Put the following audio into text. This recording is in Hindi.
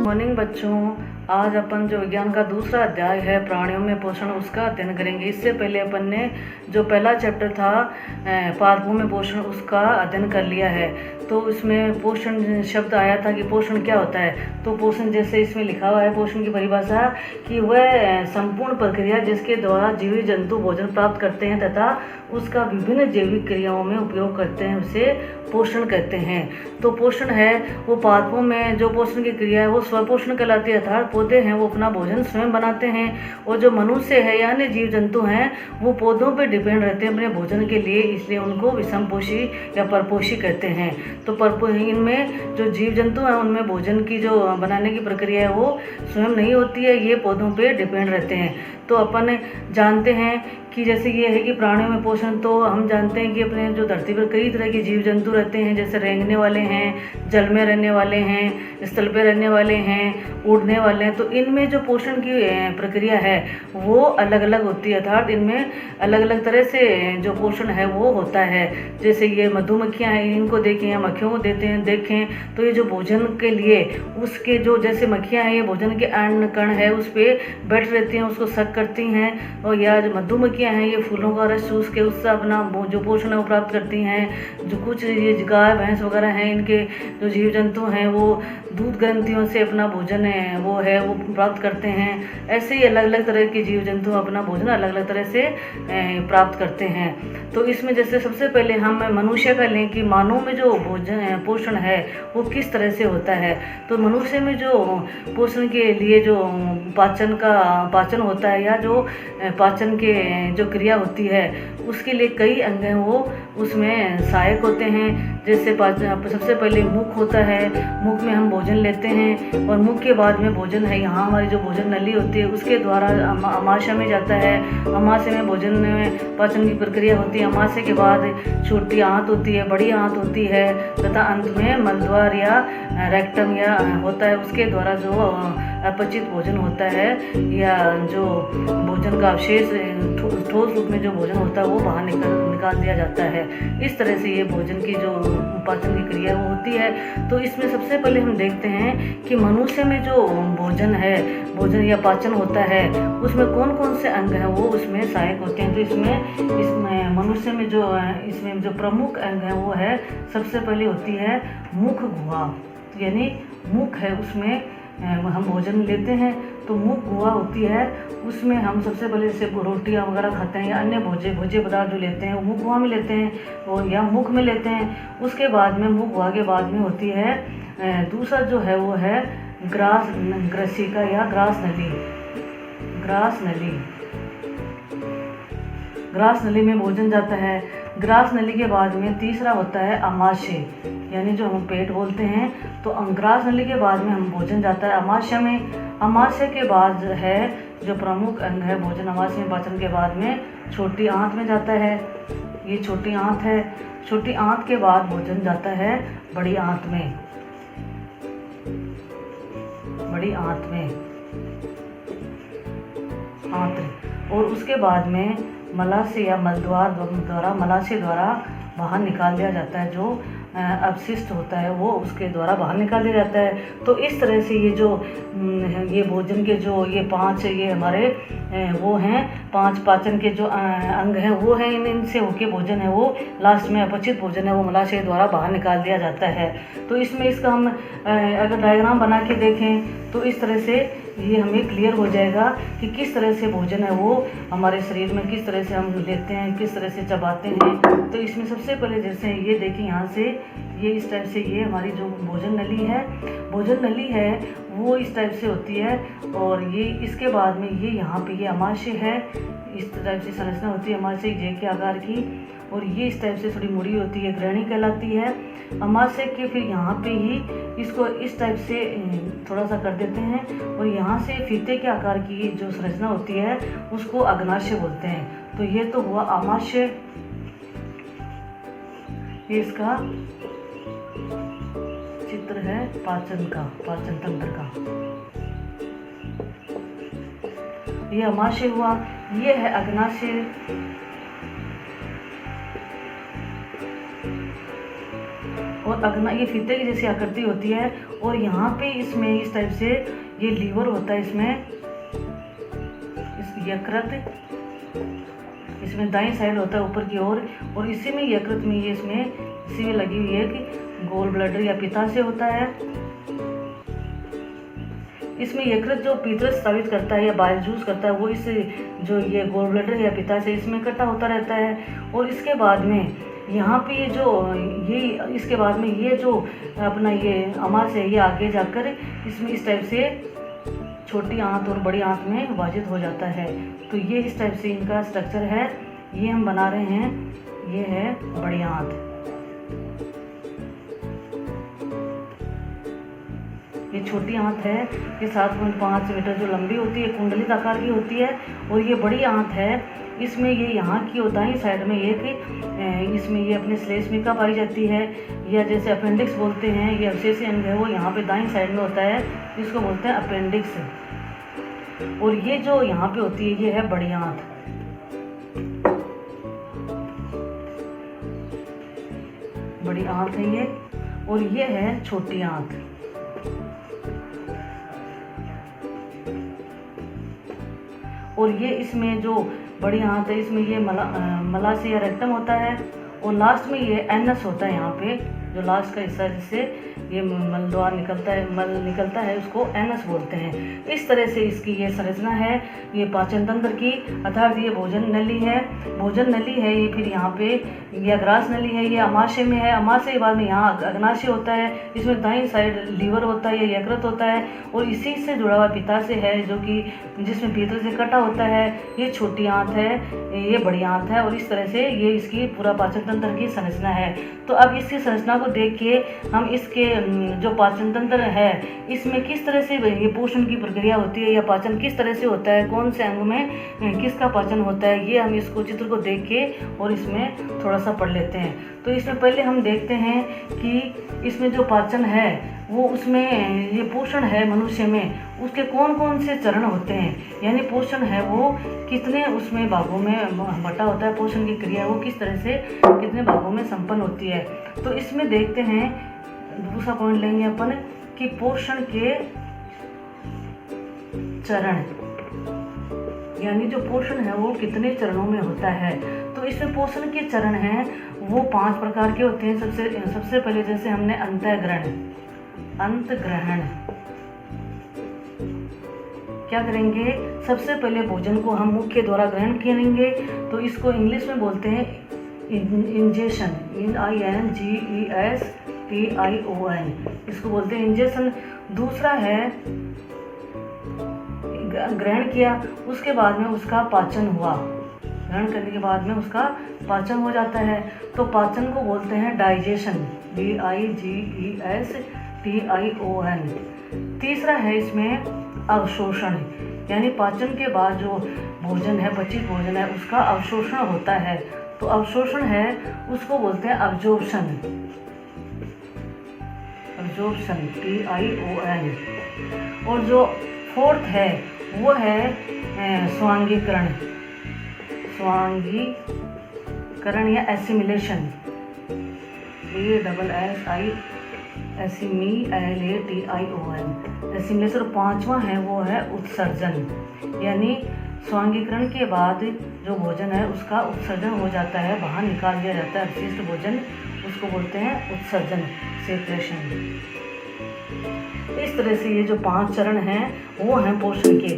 मॉर्निंग बच्चों, आज अपन जो विज्ञान का दूसरा अध्याय है प्राणियों में पोषण, उसका अध्ययन करेंगे। इससे पहले अपन ने जो पहला चैप्टर था पादपों में पोषण, उसका अध्ययन कर लिया है। तो इसमें पोषण शब्द आया था कि पोषण क्या होता है। तो पोषण जैसे इसमें लिखा हुआ है, पोषण की परिभाषा कि वह संपूर्ण प्रक्रिया जिसके द्वारा जीवित जंतु भोजन प्राप्त करते हैं तथा उसका विभिन्न जैविक क्रियाओं में उपयोग करते हैं, उसे पोषण कहते हैं। तो पोषण है वो पादपों में जो पोषण की क्रिया है वो स्वपोषण कहलाती है, अर्थात पौधे हैं वो अपना भोजन स्वयं बनाते हैं, और जो मनुष्य है यानी जीव जंतु हैं वो पौधों पर डिपेंड रहते हैं अपने भोजन के लिए, इसलिए उनको विषमपोषी या परपोषी कहते हैं। तो इनमें जो जीव जंतु हैं उनमें भोजन की जो बनाने की प्रक्रिया है वो स्वयं नहीं होती है, ये पौधों पे डिपेंड रहते हैं। तो अपन जानते हैं कि जैसे ये है कि प्राणियों में पोषण, तो हम जानते हैं कि अपने जो धरती पर कई तरह के जीव जंतु रहते हैं, जैसे रेंगने वाले हैं, जल में रहने वाले हैं, स्थल पे रहने वाले हैं, उड़ने वाले हैं। तो इनमें जो पोषण की प्रक्रिया है वो अलग अलग होती है, अर्थात इनमें अलग अलग तरह से जो पोषण है वो होता है। जैसे ये मधुमक्खियाँ हैं, इनको देखें या मक्खियों को देखें तो ये जो भोजन के लिए उसके जो जैसे मक्खियाँ हैं ये भोजन के अन्न कण है उस पर बैठ रहती हैं, उसको सक करती हैं, और या जो मधुमक्खियाँ हैं ये फूलों का रस चूस के उससे अपना जो पोषण है वो प्राप्त करती हैं। जो कुछ ये गाय भैंस वगैरह हैं, इनके जो जीव जंतु हैं वो दूध ग्रंथियों से अपना भोजन है वो प्राप्त करते हैं। ऐसे ही अलग अलग तरह के जीव जंतु अपना भोजन अलग अलग तरह से प्राप्त करते हैं। तो इसमें जैसे सबसे पहले हम मनुष्य का लें कि मानव में जो भोजन पोषण है वो किस तरह से होता है। तो मनुष्य में जो पोषण के लिए जो पाचन होता है या जो पाचन के जो क्रिया होती है उसके लिए कई अंग हैं वो उसमें सहायक होते हैं। जैसे सबसे पहले मुख होता है, मुख में हम भोजन लेते हैं, और मुख के बाद में भोजन है यहाँ हमारी जो भोजन नली होती है उसके द्वारा अमाशय में जाता है। अमाशय में भोजन में पाचन की प्रक्रिया होती है। अमाशय के बाद छोटी आंत होती है, बड़ी आंत होती है, तथा अंत में मलद्वार या रेक्टम या होता है, उसके द्वारा जो अपचित भोजन होता है या जो भोजन का अवशेष ठोस रूप में जो भोजन होता है वो बाहर निकाल दिया जाता है। इस तरह से ये भोजन की जो पाचन की क्रिया वो होती है। तो इसमें सबसे पहले हम देखते हैं कि मनुष्य में जो भोजन या पाचन होता है उसमें कौन कौन से अंग हैं वो उसमें सहायक होते हैं। तो इसमें मनुष्य में इसमें जो प्रमुख अंग है वो है, सबसे पहले होती है मुख गुहा, यानी मुख है उसमें हम भोजन लेते हैं। तो मुख गुहा होती है, उसमें हम सबसे पहले जैसे रोटियां वगैरह खाते हैं या अन्य भोज्य पदार्थ जो लेते हैं वो मुख गुहा में लेते हैं और या मुख में लेते हैं। उसके बाद में मुख गुहा के बाद में होती है दूसरा जो है वो है ग्रासिका या ग्रास नली में भोजन जाता है। ग्रास नली के बाद में तीसरा होता है अमाशय, यानी जो हम पेट बोलते हैं। तो ग्रास नली के बाद में हम भोजन जाता है अमाशय में। अमाशय के बाद है जो प्रमुख अंग है भोजन अमाशय में पाचन के बाद में छोटी आंत में जाता है। ये छोटी आंत है। छोटी आंत के बाद भोजन जाता है बड़ी आंत में और उसके बाद में मलाशय या मलद्वार द्वारा बाहर निकाल दिया जाता है। जो अपशिष्ट होता है वो उसके द्वारा बाहर निकाल दिया जाता है। तो इस तरह से ये भोजन के जो ये पांच ये हमारे वो हैं, पांच पाचन के जो अंग हैं वो हैं, इनसे होके भोजन है वो लास्ट में अपचित भोजन है वो मलाशय द्वारा बाहर निकाल दिया जाता है। तो इसमें इसका हम अगर डायग्राम बना के देखें तो इस तरह से ये हमें क्लियर हो जाएगा कि किस तरह से भोजन है वो हमारे शरीर में किस तरह से हम लेते हैं, किस तरह से चबाते हैं। तो इसमें सबसे पहले जैसे ये देखिए यहाँ से ये इस टाइप से ये हमारी जो भोजन नली है वो इस टाइप से होती है, और ये इसके बाद में ये यहाँ पे ये अमाशय है, इस टाइप से संरचना होती है अमाशय जे के आकार की, और ये इस टाइप से थोड़ी मुड़ी होती है, ग्रहणी कहलाती है। अमाशय के फिर यहाँ पे ही इसको इस टाइप से थोड़ा सा कर देते हैं, और यहाँ से फीते के आकार की जो संरचना होती है उसको अग्नाशय बोलते हैं। तो ये तो हुआ अमाशय, ये इसका चित्र है पाचन तंत्र का। ये अमाशय हुआ, ये है अग्नाशय, और अग्ना ये फीते की जैसी आकृति होती है। और यहाँ पे इसमें इस टाइप से ये लीवर होता है, इसमें इस यकृत इसमें दाईं साइड होता है ऊपर की ओर। और इसी में यकृत में ये इसमें इसी में लगी हुई है कि गोल ब्लैडर या पित्ताशय होता है। इसमें यकृत जो पीतरस स्रावित करता है या बाइल जूस करता है वो इस जो ये गोल ब्लैडर या पित्ताशय इसमें इकट्ठा होता रहता है। और इसके बाद में यहाँ पे ये इसके बाद में ये जो अपना ये आमाशय है ये आगे जाकर इसमें इस टाइप से छोटी आंत और बड़ी आंत में विभाजित हो जाता है। तो ये इस टाइप से इनका स्ट्रक्चर है, ये हम बना रहे हैं। ये है बड़ी आंत, ये छोटी आंत है, ये 7.5 मीटर जो लंबी होती है, कुंडलित आकार की होती है। और ये बड़ी आंत है, इसमें ये यहाँ की होता है साइड में ये कि इसमें ये अपने श्लेष्मिका पाई जाती है, या जैसे अपेंडिक्स बोलते हैं। ये अवशेषी अंग है वो यहाँ पे दाईं साइड में होता है, इसको बोलते हैं अपेंडिक्स। और ये जो यहाँ पे होती है ये है बड़ी आंत। बड़ी आंत है ये, और ये है छोटी आंत। और ये इसमें जो बड़ी आंत है इसमें ये मलाशय या रेक्टम होता है। और लास्ट में ये एनस होता है, यहाँ पे जो लास्ट का हिस्सा जिससे ये मलद्वार निकलता है उसको एनस बोलते हैं। इस तरह से इसकी ये संरचना है। ये पाचन तंत्र की, अर्थात ये भोजन नली है। भोजन नली है ये, फिर यहाँ पे ये अग्रास नली है, ये अमाशय में है। अमाशय के बाद में यहाँ अग्नाशय होता है, इसमें दाईं साइड लीवर होता है, ये यकृत होता है। और इसी से जुड़ा हुआ पित्ताशय है जो कि जिसमें पीतल से कटा होता है। ये छोटी आंत है, ये बड़ी आंत है। और इस तरह से ये इसकी पूरा पाचन तंत्र की संरचना है। तो अब इसकी संरचना को देख के हम इसके जो पाचन तंत्र है इसमें किस तरह से ये पोषण की प्रक्रिया होती है या पाचन किस तरह से होता है, कौन से अंग में किसका पाचन होता है, ये हम इसको चित्र को देख के और इसमें थोड़ा सा पढ़ लेते हैं। तो इसमें पहले हम देखते हैं कि इसमें जो पाचन है वो उसमें ये पोषण है मनुष्य में, उसके कौन कौन से चरण होते हैं, यानी पोषण है वो कितने उसमें भागों में बटा होता है, पोषण की क्रिया वो किस तरह से कितने भागों में संपन्न होती है। तो इसमें देखते हैं, दूसरा पॉइंट लेंगे अपन कि पोषण के चरण, यानी जो पोषण है वो कितने चरणों में होता है। तो इसमें पोषण के चरण हैं वो 5 प्रकार के होते हैं। सबसे पहले जैसे हमने अंत ग्रहण क्या करेंगे, सबसे पहले भोजन को हम मुख के द्वारा ग्रहण करेंगे। तो इसको इंग्लिश में बोलते हैं इंजेशन, INGESTION, इसको बोलते हैं इंजेशन। दूसरा है ग्रहण किया, उसके बाद में उसका पाचन हुआ, ग्रहण करने के बाद में उसका पाचन हो जाता है, तो पाचन को बोलते हैं डाइजेशन, DIGESTION। तीसरा है इसमें अवशोषण, यानी पाचन के बाद जो भोजन है, बचित भोजन है, उसका अवशोषण होता है। तो अवशोषण है उसको बोलते हैं अब्जॉर्प्शन, TION। और जो फोर्थ है वो है स्वांगीकरण या एसिमिलेशन, ASSIMILATION, एसिमिलेशन। और पांचवा है वो है उत्सर्जन, यानी स्वांगीकरण के बाद जो भोजन है उसका उत्सर्जन हो जाता है, बाहर निकाल दिया जाता है अपशिष्ट भोजन, उसको बोलते हैं उत्सर्जन, सेक्रेशन। इस तरह से ये जो 5 चरण हैं वो हैं पोषण के।